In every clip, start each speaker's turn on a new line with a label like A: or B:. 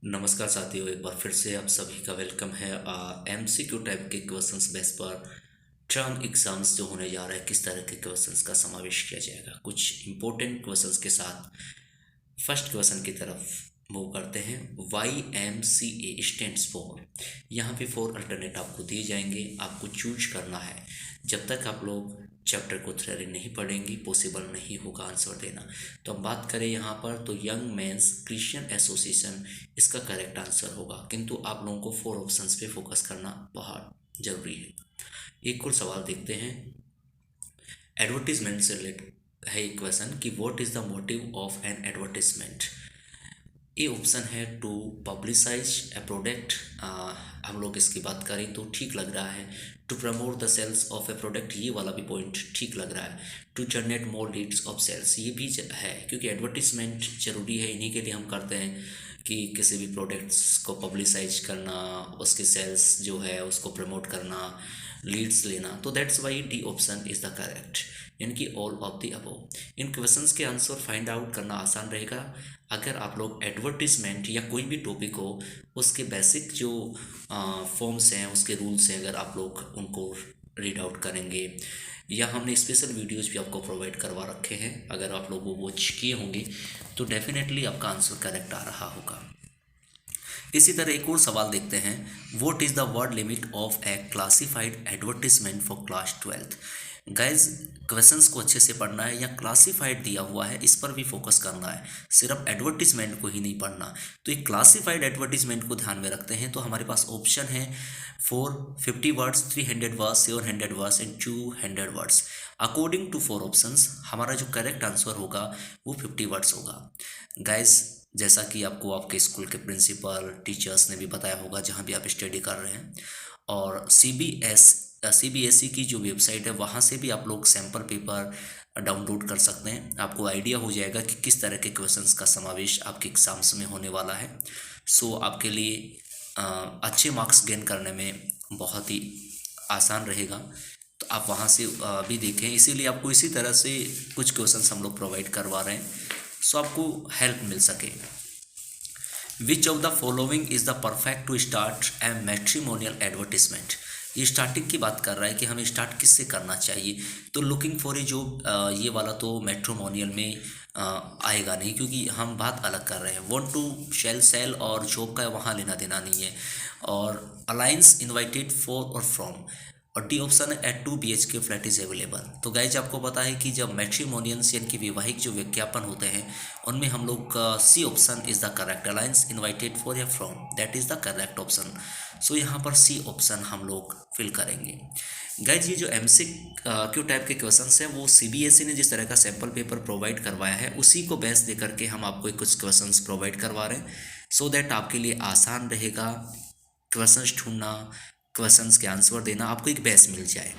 A: नमस्कार साथियों, एक बार फिर से आप सभी का वेलकम है। एमसीक्यू टाइप के क्वेश्चंस बेस पर टर्म एग्जाम्स जो होने जा रहे हैं, किस तरह के क्वेश्चंस का समावेश किया जाएगा, कुछ इंपॉर्टेंट क्वेश्चंस के साथ फर्स्ट क्वेश्चन की तरफ मूव करते हैं। Y M C A stands for. यहाँ पे फोर अल्टरनेट आपको दिए जाएंगे, आपको चूज करना है। जब तक आप लोग चैप्टर को थ्योरी नहीं पढ़ेंगी, पॉसिबल नहीं होगा आंसर देना। तो हम बात करें यहाँ पर, तो यंग मेंस क्रिश्चियन एसोसिएशन इसका करेक्ट आंसर होगा, किंतु आप लोगों को फोर ऑप्शंस पे फोकस करना बहुत जरूरी है। एक और सवाल देखते हैं। एडवर्टीजमेंट से रिलेटेड है एक क्वेश्चन कि what is the motive of N advertisement. A option है टू पब्लिसाइज ए प्रोडक्ट। हम लोग इसकी बात करें तो ठीक लग रहा है। To promote the sales of a product, ये वाला भी पॉइंट ठीक लग रहा है। To generate more leads of sales, ये भी है, क्योंकि एडवर्टीजमेंट जरूरी है, इन्हीं के लिए हम करते हैं कि किसी भी प्रोडक्ट्स को पब्लिसाइज करना, उसके सेल्स जो है उसको प्रमोट करना, लीड्स लेना। तो that's why D option is the correct, यानी कि all of the above. In questions के आंसर फाइंड आउट करना आसान रहेगा अगर आप लोग एडवर्टीजमेंट या कोई भी टॉपिक हो, उसके बेसिक जो फॉर्म्स हैं, उसके रूल्स हैं, अगर आप लोग उनको रीड आउट करेंगे, या हमने स्पेशल वीडियोस भी आपको प्रोवाइड करवा रखे हैं, अगर आप लोग वो वॉच किए होंगे तो डेफिनेटली आपका आंसर करेक्ट आ रहा होगा। इसी तरह एक और सवाल देखते हैं। What is the word limit of A classified advertisement for class 12। Guys, questions को अच्छे से पढ़ना है, या क्लासिफाइड दिया हुआ है इस पर भी फोकस करना है, सिर्फ एडवर्टीजमेंट को ही नहीं पढ़ना। तो एक क्लासिफाइड एडवर्टीजमेंट को ध्यान में रखते हैं, तो हमारे पास ऑप्शन है 450 words, 300 words, 700 words and 200 words. According to four options हमारा जो करेक्ट आंसर होगा वो 50 वर्ड्स होगा। गाइज, जैसा कि आपको आपके स्कूल के प्रिंसिपल टीचर्स ने भी बताया होगा, जहाँ भी आप स्टडी कर रहे हैं, और सीबीएसई की जो वेबसाइट है वहाँ से भी आप लोग सैम्पल पेपर डाउनलोड कर सकते हैं। आपको आइडिया हो जाएगा कि किस तरह के क्वेश्चंस का समावेश आपके एग्जाम्स में होने वाला है। सो आपके लिए अच्छे मार्क्स गेन करने में बहुत ही आसान रहेगा। तो आप वहाँ से भी देखें, इसीलिए आपको इसी तरह से कुछ क्वेश्चंस हम लोग प्रोवाइड करवा रहे हैं, सो आपको हेल्प मिल सके। Which of the following is the perfect to start a matrimonial advertisement. ये स्टार्टिंग की बात कर रहा है कि हमें स्टार्ट किससे करना चाहिए। तो लुकिंग फॉर ए जॉब, ये वाला तो मैट्रिमोनियल में आएगा नहीं, क्योंकि हम बात अलग कर रहे हैं। वॉन्ट टू सेल और जॉब का वहाँ लेना देना नहीं है। और अलायंस इन्वाइटेड फॉर और फ्रॉम, और डी ऑप्शन है at 2 BHK flat is available. तो गाइज, आपको पता है कि जब मैट्रिमोनियल्स यानी कि वैवाहिक जो विज्ञापन होते हैं, उनमें हम लोग C option is the correct, alliance invited for या from, that is the correct option. So यहाँ पर सी ऑप्शन हम लोग फिल करेंगे। गाइज, ये जो MCQ टाइप के क्वेश्चन हैं, वो CBSE ने जिस तरह का सैम्पल पेपर प्रोवाइड करवाया है, उसी को बेस दे करके हम आपको कुछ क्वेश्चंस प्रोवाइड करवा रहे हैं, सो दैट आपके लिए आसान रहेगा क्वेश्चंस ढूंढना, क्वेश्चंस के आंसर देना, आपको एक बेस मिल जाए।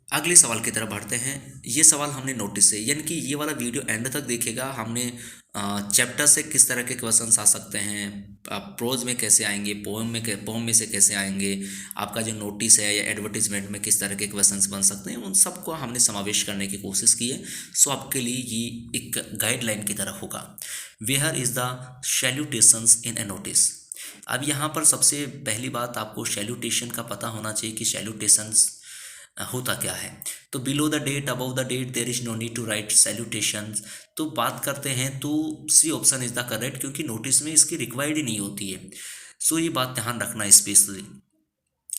A: अगले सवाल की तरफ बढ़ते हैं। ये सवाल हमने नोटिस है, यानी कि ये वाला वीडियो एंड तक देखेगा। हमने चैप्टर से किस तरह के क्वेश्चंस आ सकते हैं, प्रोज में कैसे आएंगे, पोम में से कैसे आएंगे, आपका जो नोटिस है या एडवर्टीजमेंट में किस तरह के क्वेश्चंस बन सकते हैं, उन सबको हमने समावेश करने की कोशिश की है। सो आपके लिए ये एक गाइडलाइन की तरह होगा। Where is the salutations in a notice. अब यहाँ पर सबसे पहली बात, आपको सैल्यूटेशन का पता होना चाहिए कि सैल्यूटेशंस होता क्या है। तो below the date, above the date, there is no need to write salutations. तो बात करते हैं तो C option is the correct, क्योंकि नोटिस में इसकी रिक्वायर्ड ही नहीं होती है। सो ये बात ध्यान रखना, स्पेशली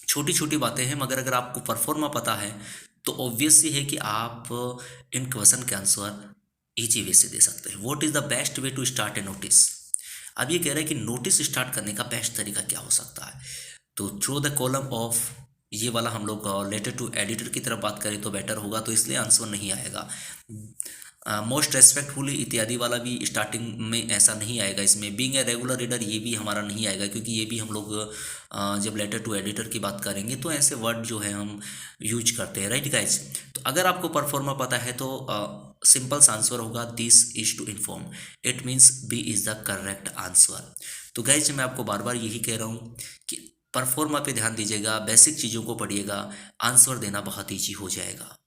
A: छोटी छोटी बातें हैं, मगर अगर आपको परफॉर्मा पता है तो ऑब्वियस ही है कि आप इन क्वेश्चन के आंसर इजी वे से दे सकते हैं। What is the best way to start a notice. अब ये कह रहा है कि नोटिस स्टार्ट करने का बेस्ट तरीका क्या हो सकता है। तो थ्रू द कॉलम ऑफ, ये वाला हम लोग लेटर टू एडिटर की तरफ बात करें तो बेटर होगा, तो इसलिए आंसर नहीं आएगा। मोस्ट रेस्पेक्टफुली इत्यादि वाला भी स्टार्टिंग में ऐसा नहीं आएगा। इसमें बीइंग ए रेगुलर रीडर, ये भी हमारा नहीं आएगा, क्योंकि ये भी हम लोग जब लेटर टू एडिटर की बात करेंगे तो ऐसे वर्ड जो है हम यूज करते हैं, राइट गाइज। तो अगर आपको परफॉर्मा पता है तो सिंपल सा आंसर होगा this is to inform, it means B is the correct answer. तो गाइज, मैं आपको बार बार यही कह रहा हूँ कि परफॉर्मा पे ध्यान दीजिएगा, बेसिक चीज़ों को पढ़िएगा, आंसर देना बहुत ईजी हो जाएगा।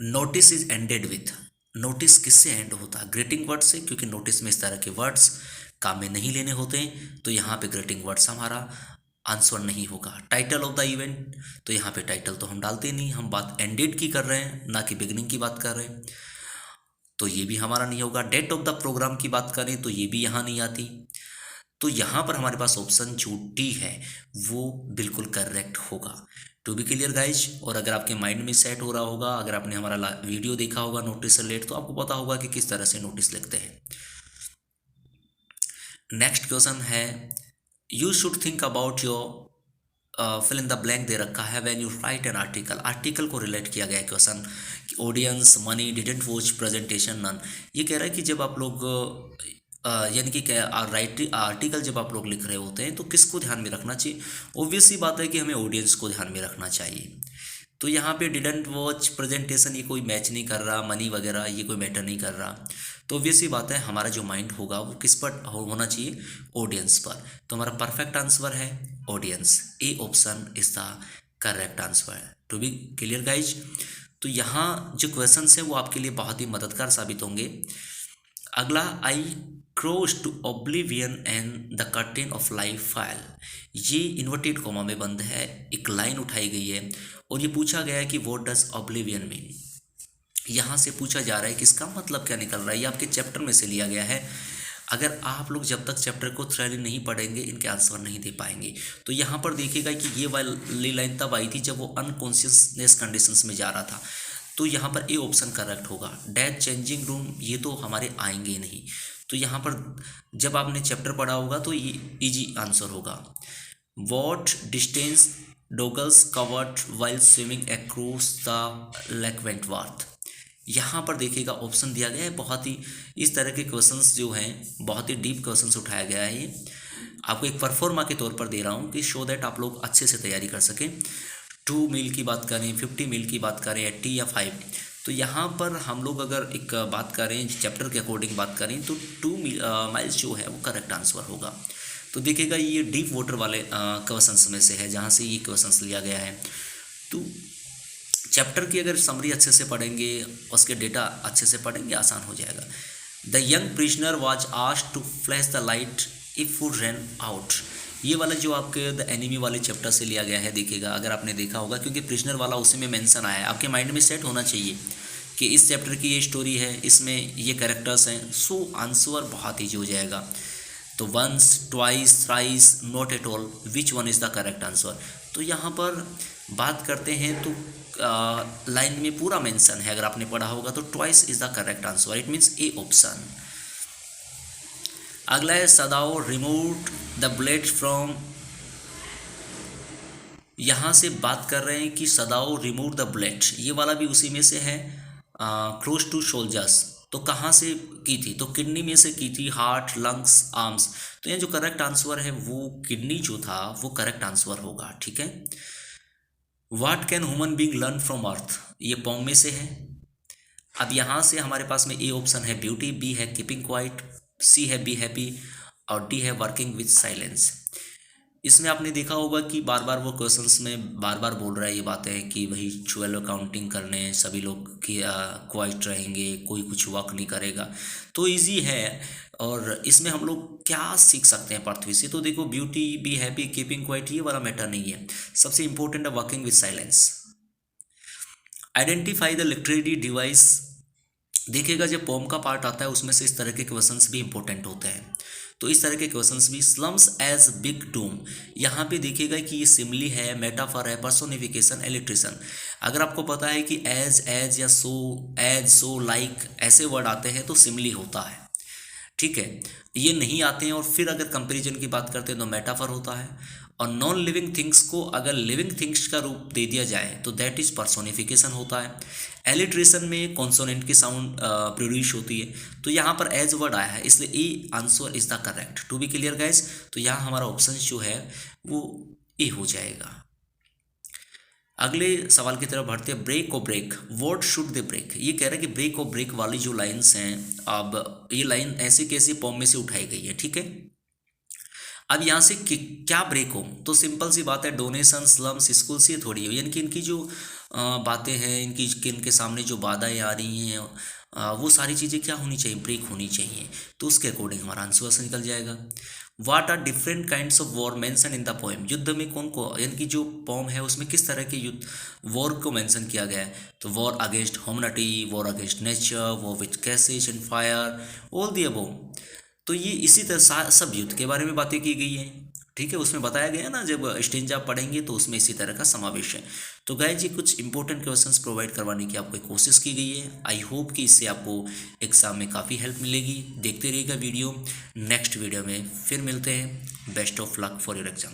A: Notice is ended with, notice किससे एंड होता है? ग्रीटिंग वर्ड से, क्योंकि नोटिस में इस तरह के वर्ड्स काम में नहीं लेने होते हैं, तो यहाँ पे ग्रीटिंग वर्ड्स हमारा आंसर नहीं होगा। टाइटल ऑफ द इवेंट, तो यहाँ पे टाइटल तो हम डालते नहीं, हम बात एंडेड की कर रहे हैं, ना कि बिगनिंग की बात कर रहे हैं, तो ये भी हमारा नहीं होगा। डेट ऑफ द प्रोग्राम की बात करें तो ये भी यहाँ नहीं आती। तो यहाँ पर हमारे पास ऑप्शन जो डी है वो बिल्कुल करेक्ट होगा। To be clear guys. और अगर आपके माइंड में सेट हो रहा होगा, अगर आपने हमारा वीडियो देखा होगा नोटिस रिलेट, तो आपको पता होगा कि किस तरह से नोटिस लिखते हैं। नेक्स्ट क्वेश्चन है, you should think about your fill in the blank दे रखा है when you write an article. Article को रिलेट किया गया है question, audience, money, didn't watch, presentation, none. ये कह रहा है कि जब आप लोग यानी कि राइट आर्टिकल जब आप लोग लिख रहे होते हैं तो किसको ध्यान में रखना चाहिए? ऑब्वियस सी बात है कि हमें ऑडियंस को ध्यान में रखना चाहिए। तो यहाँ पे डिडंट वॉच, प्रेजेंटेशन, ये कोई मैच नहीं कर रहा, मनी वगैरह ये कोई मैटर नहीं कर रहा। तो ऑब्वियस सी बात है हमारा जो माइंड होगा वो किस पर होना चाहिए? ऑडियंस पर। तो हमारा परफेक्ट आंसर है audience. A option is the correct answer. To be clear guys. तो यहाँ जो क्वेश्चन है वो आपके लिए बहुत ही मददगार साबित होंगे। अगला, I cross to oblivion and the curtain of life file. ये इन्वर्टेड कॉमा में बंद है, एक लाइन उठाई गई है और ये पूछा गया है कि व्हाट डज ओब्लिवियन मीन। यहाँ से पूछा जा रहा है कि इसका मतलब क्या निकल रहा है। ये आपके चैप्टर में से लिया गया है। अगर आप लोग जब तक चैप्टर को थ्रोली नहीं पढ़ेंगे इनके आंसर नहीं दे पाएंगे। तो यहाँ पर देखिएगा कि ये वाली लाइन तब आई थी जब वो अनकॉन्शियसनेस कंडीशंस में जा रहा था। तो यहाँ पर ए ऑप्शन करेक्ट होगा। डेथ, चेंजिंग रूम, ये तो हमारे आएंगे नहीं। तो यहाँ पर जब आपने चैप्टर पढ़ा होगा तो ये इजी आंसर होगा। What distance Douglas covered while swimming across the lake Wentworth. यहाँ पर देखिएगा ऑप्शन दिया गया है। बहुत ही इस तरह के क्वेश्चंस जो हैं बहुत ही डीप क्वेश्चंस उठाया गया है। ये आपको एक परफॉर्मा के तौर पर दे रहा हूँ कि शो दैट आप लोग अच्छे से तैयारी कर सकें। 2 मील की बात करें, 50 मील की बात करें, 80 या 5, तो यहाँ पर हम लोग अगर एक बात करें चैप्टर के अकॉर्डिंग बात करें तो 2 माइल्स जो है वो करेक्ट आंसर होगा। तो देखिएगा ये डीप वाटर वाले क्वेश्चंस में से है जहाँ से ये क्वेश्चंस लिया गया है। तो चैप्टर की अगर समरी अच्छे से पढ़ेंगे, उसके डेटा अच्छे से पढ़ेंगे, आसान हो जाएगा। The young prisoner was asked to flash the light if would run out. ये वाला जो आपके द एनिमी वाले चैप्टर से लिया गया है, देखिएगा अगर आपने देखा होगा, क्योंकि प्रिजनर वाला उसी में मेंशन आया है। आपके माइंड में सेट होना चाहिए कि इस चैप्टर की ये स्टोरी है, इसमें ये कैरेक्टर्स हैं, सो आंसर बहुत ईजी हो जाएगा। तो once, twice, thrice, not at all, which one is the correct answer. तो यहाँ पर बात करते हैं तो लाइन में पूरा मेंशन है, अगर आपने पढ़ा होगा तो twice is the correct answer, it means A option. अगला है सदाओ रिमूव द ब्लेड फ्रॉम। यहाँ से बात कर रहे हैं कि सदाओ रिमूव द ब्लेड, ये वाला भी उसी में से है। क्लोज टू शोल्जर्स, तो कहाँ से की थी? तो किडनी में से की थी, हार्ट, लंग्स, आर्म्स। तो ये जो करेक्ट आंसर है वो किडनी जो था वो करेक्ट आंसर होगा। ठीक है। What can human being learn from earth, ये पोम में से है। अब यहाँ से हमारे पास में ए ऑप्शन है ब्यूटी, बी है कीपिंग क्वाइट, सी है बी हैप्पी और डी है वर्किंग विथ साइलेंस। इसमें आपने देखा होगा कि बार बार वो क्वेश्चंस में बार बार बोल रहा है ये बातें कि वही 12 काउंटिंग करने, सभी लोग की क्वाइट रहेंगे, कोई कुछ वर्क नहीं करेगा। तो इजी है। और इसमें हम लोग क्या सीख सकते हैं पृथ्वी से? तो देखो, beauty, be happy, keeping quiet, ये वाला मैटर नहीं है। सबसे इंपॉर्टेंट है working with silence. Identify the literary device. देखिएगा जब पोम का पार्ट आता है उसमें से इस तरह के क्वेश्चंस भी इंपॉर्टेंट होते हैं। तो इस तरह के क्वेश्चंस भी, स्लम्स एज बिग डूम, यहाँ पे देखिएगा कि ये सिमली है, मेटाफर है, पर्सोनिफिकेशन, इलिट्रेशन। अगर आपको पता है कि एज या सो, एज, सो, लाइक ऐसे वर्ड आते हैं तो सिमली होता है। ठीक है, ये नहीं आते हैं और फिर अगर कंपैरिजन की बात करते हैं तो मेटाफर होता है। और नॉन लिविंग थिंग्स को अगर लिविंग थिंग्स का रूप दे दिया जाए तो दैट इज पर्सोनिफिकेशन होता है। एलिट्रेशन में कॉन्सोनेंट की साउंड प्रोड्यूस होती है। तो यहाँ पर एज वर्ड आया है इसलिए A answer is the correct. To be clear guys. तो यहाँ हमारा ऑप्शन जो है वो ए हो जाएगा। अगले सवाल की तरफ बढ़ते हैं। ब्रेक और break, what should they break. ये कह रहा है कि ब्रेक और ब्रेक वाली जो लाइन्स हैं, अब ये लाइन ऐसी कैसी पोम में से उठाई गई है। ठीक है। अब यहाँ से क्या ब्रेक हो? तो सिंपल सी बात है, डोनेशन, स्लम्स, स्कूल से थोड़ी हो, यानी कि इनकी जो बातें हैं, इनके सामने जो बाधाएं आ रही हैं, वो सारी चीज़ें क्या होनी चाहिए, ब्रेक होनी चाहिए। तो उसके अकॉर्डिंग हमारा आंसर निकल जाएगा। What are different kinds of war mention in the poem, युद्ध में कौन को, यानी कि जो पोम है उसमें किस तरह के युद्ध वॉर को मेंशन किया गया है। तो war against humanity, war against nature, war with cases and fire, all the above. तो ये इसी तरह सब युद्ध के बारे में बातें की गई हैं। ठीक है, उसमें बताया गया ना, जब स्टेंजा पढ़ेंगे तो उसमें इसी तरह का समावेश है। तो गाइस जी कुछ इंपॉर्टेंट क्वेश्चंस प्रोवाइड करवाने की आपको कोशिश की गई है। आई होप कि इससे आपको एग्जाम में काफ़ी हेल्प मिलेगी। देखते रहिएगा वीडियो। नेक्स्ट वीडियो में फिर मिलते हैं। Best of luck for your exams.